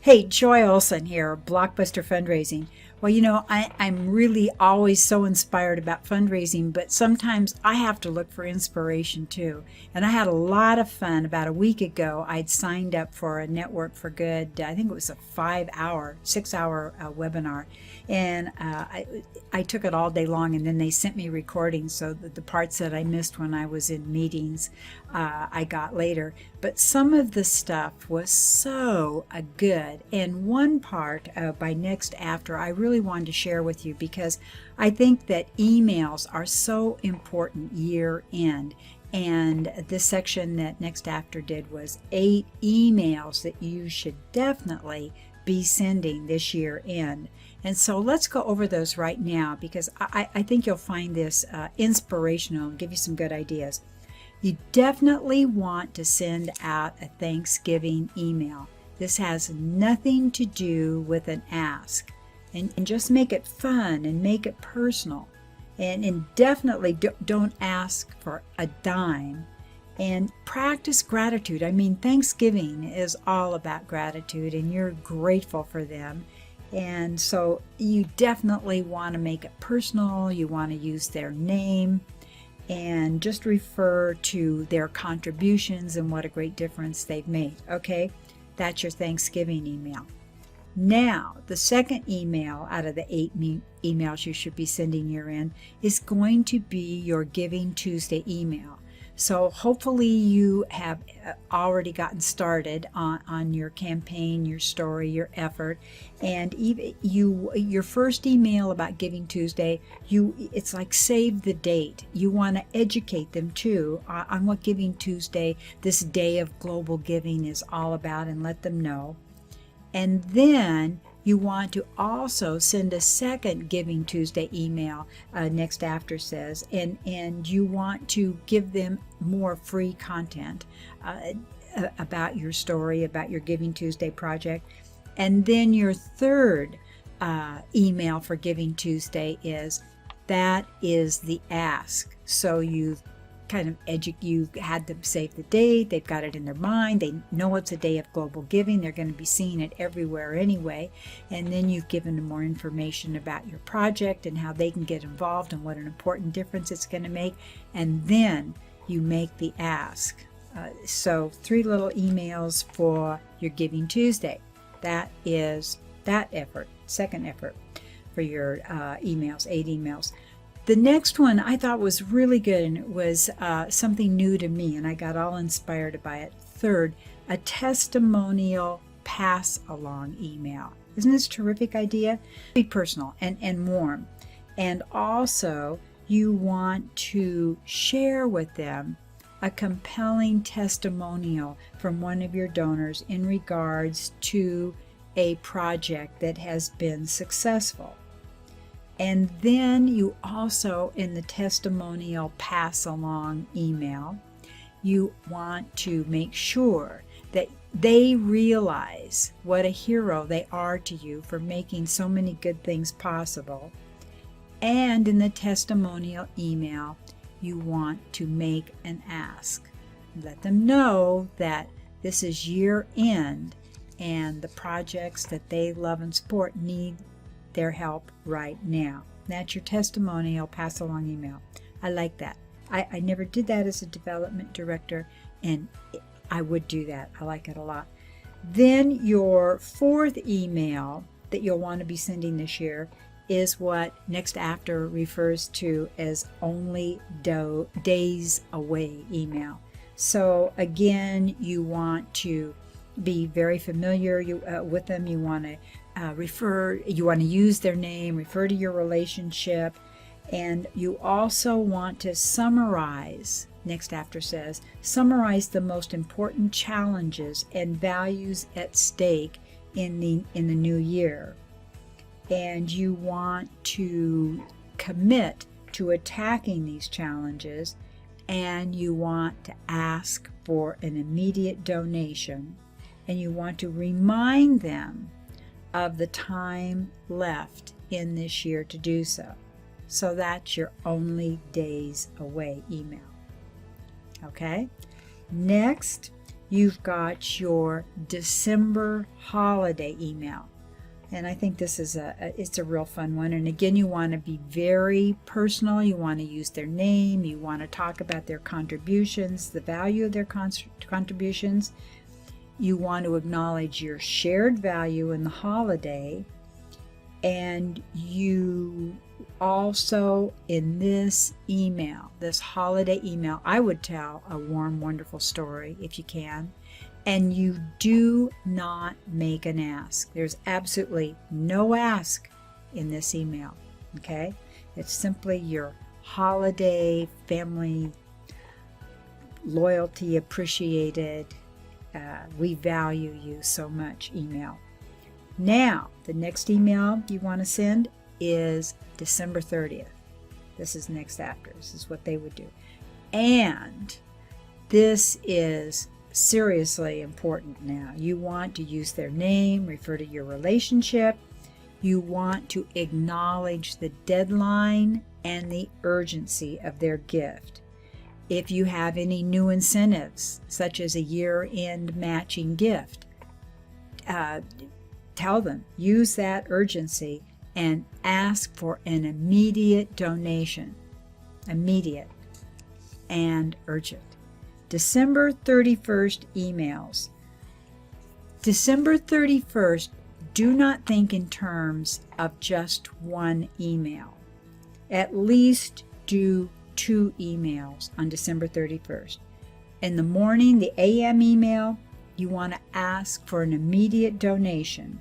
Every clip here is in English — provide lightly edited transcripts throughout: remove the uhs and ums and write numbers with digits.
Hey, Joy Olson here, BlockBuster Fundraising. Well, I'm really always so inspired about fundraising, but sometimes I have to look for inspiration too. And I had a lot of fun. About a week ago, I'd signed up for a Network for Good, I think it was a 5-hour, 6-hour webinar. And I took it all day long, and then they sent me recordings so that the parts that I missed when I was in meetings, I got later. But some of the stuff was so good. And one part by Next After I really wanted to share with you because I think that emails are so important year end. And this section that Next After did was 8 emails that you should definitely be sending this year end. And so let's go over those right now because I think you'll find this inspirational and give you some good ideas. You definitely want to send out a Thanksgiving email. This has nothing to do with an ask. And just make it fun and make it personal. And definitely don't ask for a dime. And practice gratitude. I mean, Thanksgiving is all about gratitude, and you're grateful for them. And so you definitely want to make it personal. You want to use their name and just refer to their contributions and what a great difference they've made. Okay, that's your Thanksgiving email. Now, the second email out of the 8 emails you should be sending year end is going to be your Giving Tuesday email. So hopefully you have already gotten started on your campaign, your story, your effort, and even your first email about Giving Tuesday, it's like save the date. You want to educate them too on what Giving Tuesday, this day of global giving, is all about, and let them know. And then you want to also send a second Giving Tuesday email, Next After says, and you want to give them more free content about your story, about your Giving Tuesday project. And then your third email for Giving Tuesday is the ask. So you've you had them save the date, they've got it in their mind, they know it's a day of global giving, they're going to be seeing it everywhere anyway, and then you've given them more information about your project and how they can get involved and what an important difference it's going to make, and then you make the ask. So 3 little emails for your Giving Tuesday. That is that effort, second effort for your emails, 8 emails. The next one I thought was really good, and it was something new to me, and I got all inspired by it. Third, a testimonial pass-along email. Isn't this a terrific idea? Be personal and warm. And also, you want to share with them a compelling testimonial from one of your donors in regards to a project that has been successful. And then you also, in the testimonial pass along email, you want to make sure that they realize what a hero they are to you for making so many good things possible. And in the testimonial email, you want to make an ask. Let them know that this is year end and the projects that they love and support need their help right now. That's your testimonial pass along email. I like that. I never did that as a development director, and I would do that. I like it a lot. Then your fourth email that you'll want to be sending this year is what Next After refers to as only days away email. So again, you want to be very familiar with them. You want to you want to use their name, refer to your relationship, and you also want to summarize, Next After says, summarize the most important challenges and values at stake in the new year. And you want to commit to attacking these challenges, and you want to ask for an immediate donation, and you want to remind them of the time left in this year to do so. So that's your only days away email. Okay? Next, you've got your December holiday email. And I think this is it's a real fun one. And again, you want to be very personal. You want to use their name. You want to talk about their contributions, the value of their contributions. You want to acknowledge your shared value in the holiday. And you also, in this email, this holiday email, I would tell a warm, wonderful story if you can. And you do not make an ask. There's absolutely no ask in this email, okay? It's simply your holiday, family, loyalty appreciated, we value you so much email. Now, the next email you want to send is December 30th. This is next after. This is what they would do. And this is seriously important now. You want to use their name, refer to your relationship. You want to acknowledge the deadline and the urgency of their gift. If you have any new incentives, such as a year-end matching gift, tell them, use that urgency and ask for an immediate donation. Immediate and urgent. December 31st emails. December 31st, do not think in terms of just one email. At least do 2 emails on December 31st. In the morning, the AM email, you want to ask for an immediate donation.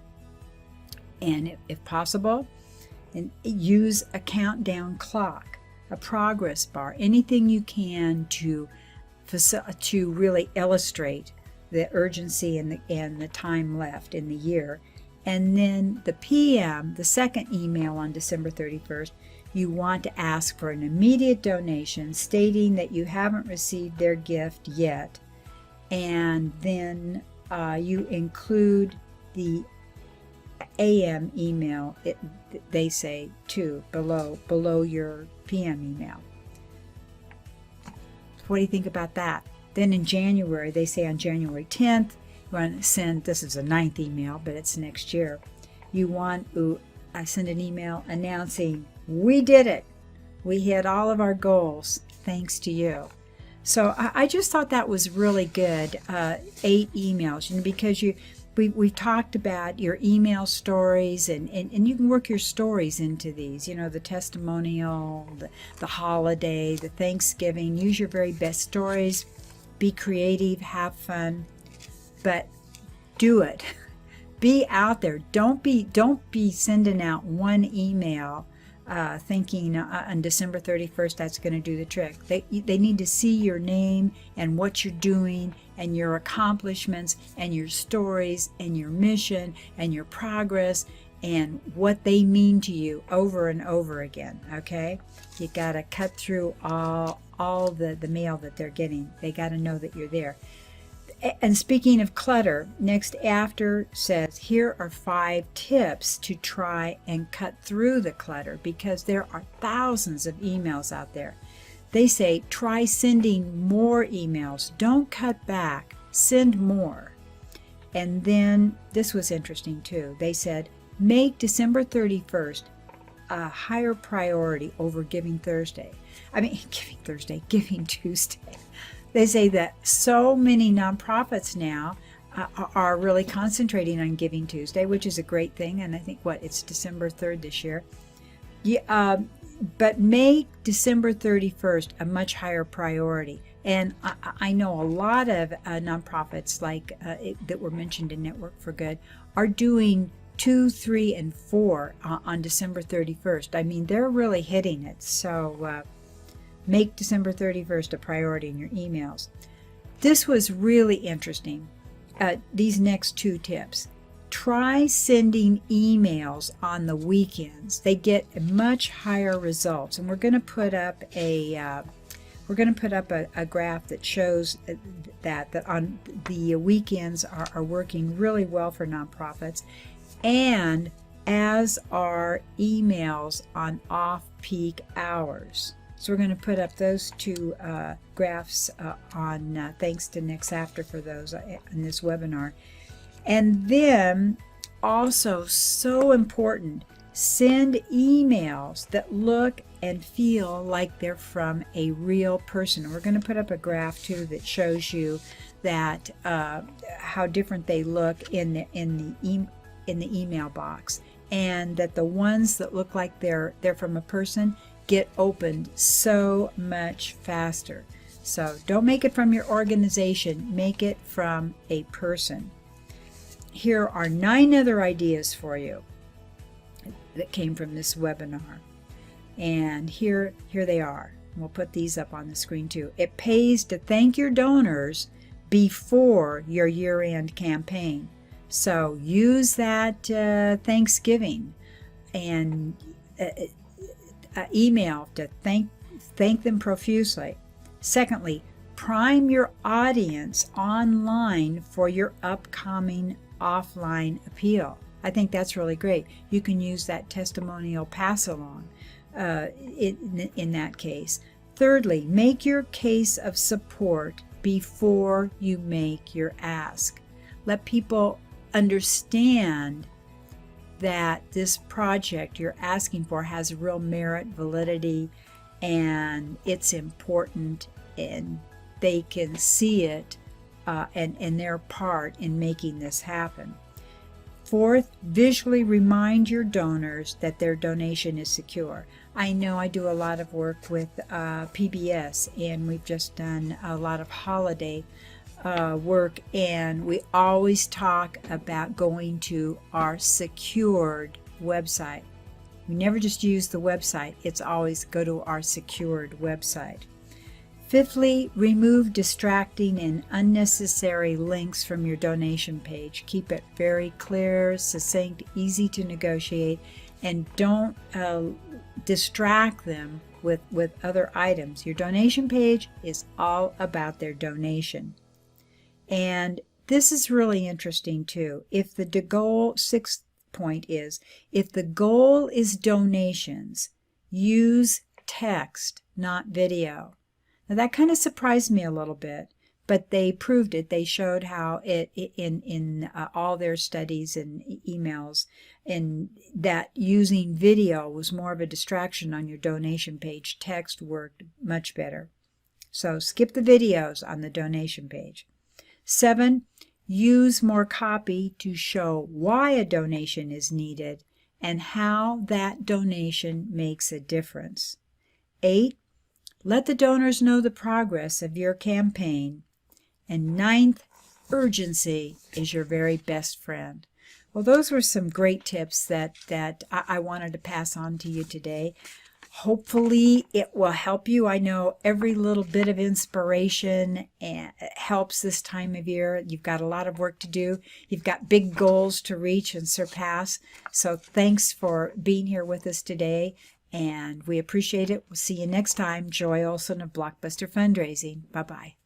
And if possible, and use a countdown clock, a progress bar, anything you can to really illustrate the urgency and the time left in the year. And then the PM, the second email on December 31st, you want to ask for an immediate donation stating that you haven't received their gift yet. And then you include the AM email, they say too, below your PM email. What do you think about that? Then in January, they say on January 10th, you want to send, this is a 9th email, but it's next year. You want to send an email announcing, we did it. We hit all of our goals thanks to you. So I just thought that was really good, 8 emails, because we've talked about your email stories, and you can work your stories into these, the testimonial, the holiday, the Thanksgiving. Use your very best stories. Be creative, have fun, but do it. Be out there. Don't be sending out one email thinking on December 31st that's going to do the trick. They need to see your name and what you're doing and your accomplishments and your stories and your mission and your progress and what they mean to you over and over again, okay? You got to cut through all the mail that they're getting. They got to know that you're there. And speaking of clutter, next after says, here are 5 tips to try and cut through the clutter, because there are thousands of emails out there. They say, try sending more emails. Don't cut back. Send more. And then, this was interesting too. They said, make December 31st a higher priority over Giving Tuesday. They say that so many nonprofits now are really concentrating on Giving Tuesday, which is a great thing. And I think, it's December 3rd this year. Yeah, but make December 31st a much higher priority. And I know a lot of nonprofits that were mentioned in Network for Good are doing 2, 3, and 4 on December 31st. They're really hitting it. So make December 31st a priority in your emails. This was really interesting. These next 2 tips. Try sending emails on the weekends. They get much higher results. And we're going to put up a graph that shows that on the weekends are working really well for nonprofits, and as are emails on off-peak hours. So we're going to put up those two graphs on thanks to Next After for those in this webinar. And then also, so important, send emails that look and feel like they're from a real person. We're going to put up a graph too that shows you that how different they look in the email box, and that the ones that look like they're from a person get opened so much faster. So don't make it from your organization, make it from a person. Here are 9 other ideas for you that came from this webinar. And here they are. We'll put these up on the screen too. It pays to thank your donors before your year-end campaign. So use that Thanksgiving and email to thank them profusely. Secondly, prime your audience online for your upcoming offline appeal. I think that's really great. You can use that testimonial pass along in that case. Thirdly, make your case of support before you make your ask. Let people understand that this project you're asking for has real merit, validity, and it's important, and they can see it and their part in making this happen. Fourth, visually remind your donors that their donation is secure. I know I do a lot of work with PBS, and we've just done a lot of holiday work, and we always talk about going to our secured website. We never just use the website, it's always go to our secured website. Fifthly, remove distracting and unnecessary links from your donation page. Keep it very clear, succinct, easy to negotiate, and don't distract them with other items. Your donation page is all about their donation. And this is really interesting too. If the goal, 6th point is, if the goal is donations, use text, not video. Now that kind of surprised me a little bit, but they proved it. They showed how it in all their studies and emails, and that using video was more of a distraction on your donation page. Text worked much better. So skip the videos on the donation page. 7, use more copy to show why a donation is needed and how that donation makes a difference. 8, let the donors know the progress of your campaign. And 9th, urgency is your very best friend. Well, those were some great tips that I wanted to pass on to you today. Hopefully it will help you. I know every little bit of inspiration helps this time of year. You've got a lot of work to do. You've got big goals to reach and surpass. So thanks for being here with us today, and we appreciate it. We'll see you next time. Joy Olson of BlockBuster Fundraising. Bye-bye.